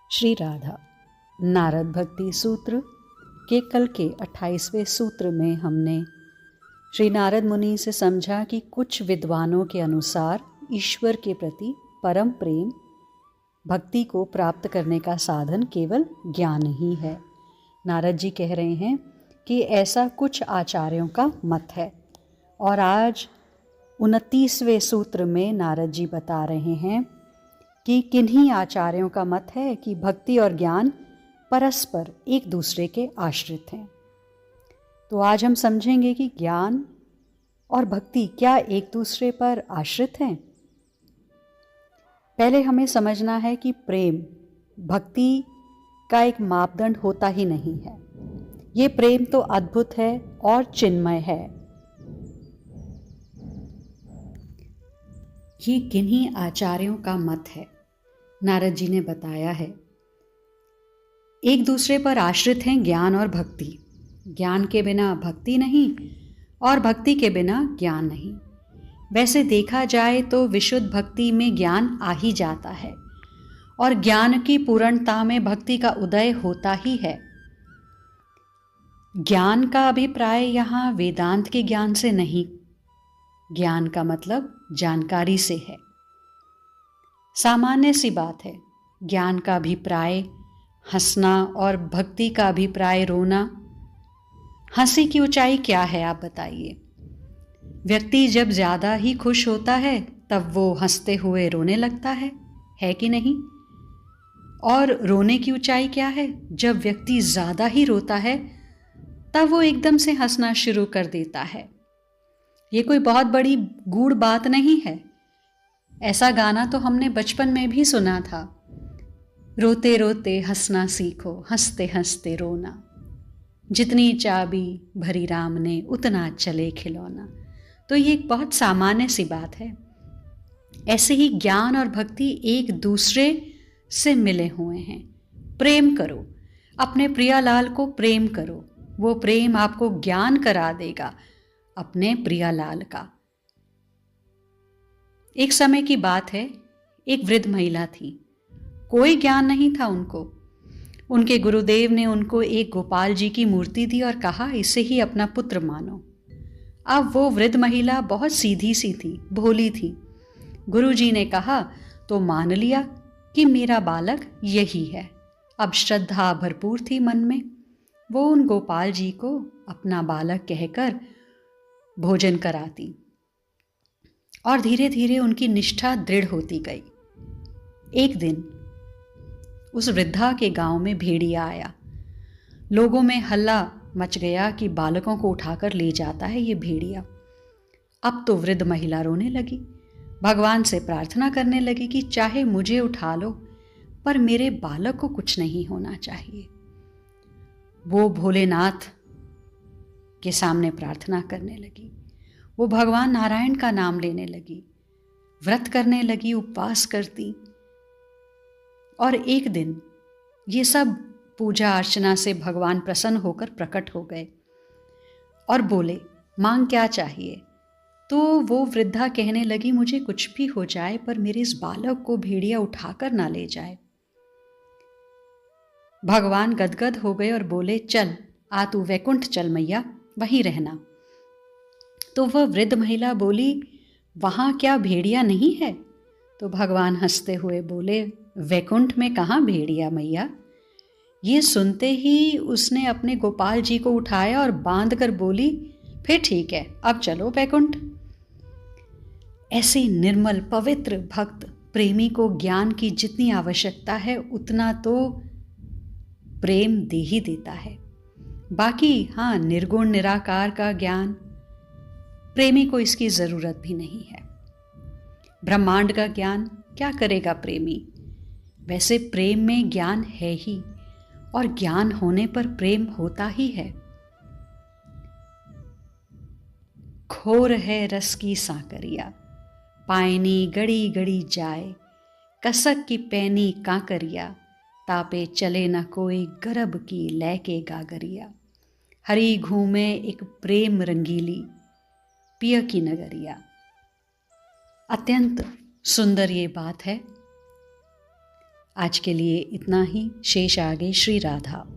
श्री राधा नारद भक्ति सूत्र के कल के 28वें सूत्र में हमने श्री नारद मुनि से समझा कि कुछ विद्वानों के अनुसार ईश्वर के प्रति परम प्रेम भक्ति को प्राप्त करने का साधन केवल ज्ञान ही है। नारद जी कह रहे हैं कि ऐसा कुछ आचार्यों का मत है। और आज 29वें सूत्र में नारद जी बता रहे हैं कि किन्हीं आचार्यों का मत है कि भक्ति और ज्ञान परस्पर एक दूसरे के आश्रित हैं। तो आज हम समझेंगे कि ज्ञान और भक्ति क्या एक दूसरे पर आश्रित हैं। पहले हमें समझना है कि प्रेम भक्ति का एक मापदंड होता ही नहीं है। ये प्रेम तो अद्भुत है और चिन्मय है। ये किन्हीं आचार्यों का मत है। नारद जी ने बताया है एक दूसरे पर आश्रित हैं ज्ञान और भक्ति। ज्ञान के बिना भक्ति नहीं और भक्ति के बिना ज्ञान नहीं। वैसे देखा जाए तो विशुद्ध भक्ति में ज्ञान आ ही जाता है और ज्ञान की पूर्णता में भक्ति का उदय होता ही है। ज्ञान का अभिप्राय यहाँ वेदांत के ज्ञान से नहीं, ज्ञान का मतलब जानकारी से है। सामान्य सी बात है, ज्ञान का अभिप्राय हंसना और भक्ति का अभिप्राय रोना। हंसी की ऊंचाई क्या है आप बताइए। व्यक्ति जब ज़्यादा ही खुश होता है तब वो हंसते हुए रोने लगता है कि नहीं? और रोने की ऊंचाई क्या है? जब व्यक्ति ज़्यादा ही रोता है तब वो एकदम से हंसना शुरू कर देता है। ये कोई बहुत बड़ी गूढ़ बात नहीं है। ऐसा गाना तो हमने बचपन में भी सुना था, रोते रोते हंसना सीखो, हंसते हंसते रोना, जितनी चाबी भरी राम ने उतना चले खिलौना। तो ये एक बहुत सामान्य सी बात है। ऐसे ही ज्ञान और भक्ति एक दूसरे से मिले हुए हैं। प्रेम करो, अपने प्रियालाल को प्रेम करो, वो प्रेम आपको ज्ञान करा देगा अपने प्रियालाल का। एक समय की बात है, एक वृद्ध महिला थी। कोई ज्ञान नहीं था उनको। उनके गुरुदेव ने उनको एक गोपाल जी की मूर्ति दी और कहा इसे ही अपना पुत्र मानो। अब वो वृद्ध महिला बहुत सीधी सी थी, भोली थी। गुरु जी ने कहा तो मान लिया कि मेरा बालक यही है। अब श्रद्धा भरपूर थी मन में। वो उन गोपाल जी को अपना बालक कहकर भोजन कराती और धीरे धीरे उनकी निष्ठा दृढ़ होती गई। एक दिन उस वृद्धा के गांव में भेड़िया आया। लोगों में हल्ला मच गया कि बालकों को उठाकर ले जाता है ये भेड़िया। अब तो वृद्ध महिला रोने लगी, भगवान से प्रार्थना करने लगी कि चाहे मुझे उठा लो पर मेरे बालक को कुछ नहीं होना चाहिए। वो भोलेनाथ के सामने प्रार्थना करने लगी। वो भगवान नारायण का नाम लेने लगी, व्रत करने लगी, उपवास करती। और एक दिन ये सब पूजा अर्चना से भगवान प्रसन्न होकर प्रकट हो गए और बोले मांग क्या चाहिए। तो वो वृद्धा कहने लगी मुझे कुछ भी हो जाए पर मेरे इस बालक को भेड़िया उठाकर ना ले जाए। भगवान गदगद हो गए और बोले चल आ तू वैकुंठ चल मैया, वहीं रहना। तो वह वृद्ध महिला बोली वहाँ क्या भेड़िया नहीं है? तो भगवान हंसते हुए बोले वैकुंठ में कहाँ भेड़िया मैया। ये सुनते ही उसने अपने गोपाल जी को उठाया और बांध कर बोली फिर ठीक है, अब चलो वैकुंठ। ऐसे निर्मल पवित्र भक्त प्रेमी को ज्ञान की जितनी आवश्यकता है उतना तो प्रेम दे ही देता है। बाकी हाँ, निर्गुण निराकार का ज्ञान प्रेमी को इसकी जरूरत भी नहीं है। ब्रह्मांड का ज्ञान क्या करेगा प्रेमी? वैसे प्रेम में ज्ञान है ही और ज्ञान होने पर प्रेम होता ही है। खोर है रस की साकरिया, पायनी गड़ी गड़ी जाए, कसक की पैनी कांकरिया, तापे चले न कोई गरब की लैके गागरिया। हरी घूमे एक प्रेम रंगीली, पिया की नगरिया। अत्यंत सुंदर ये बात है। आज के लिए इतना ही। शेष आगे श्री राधा।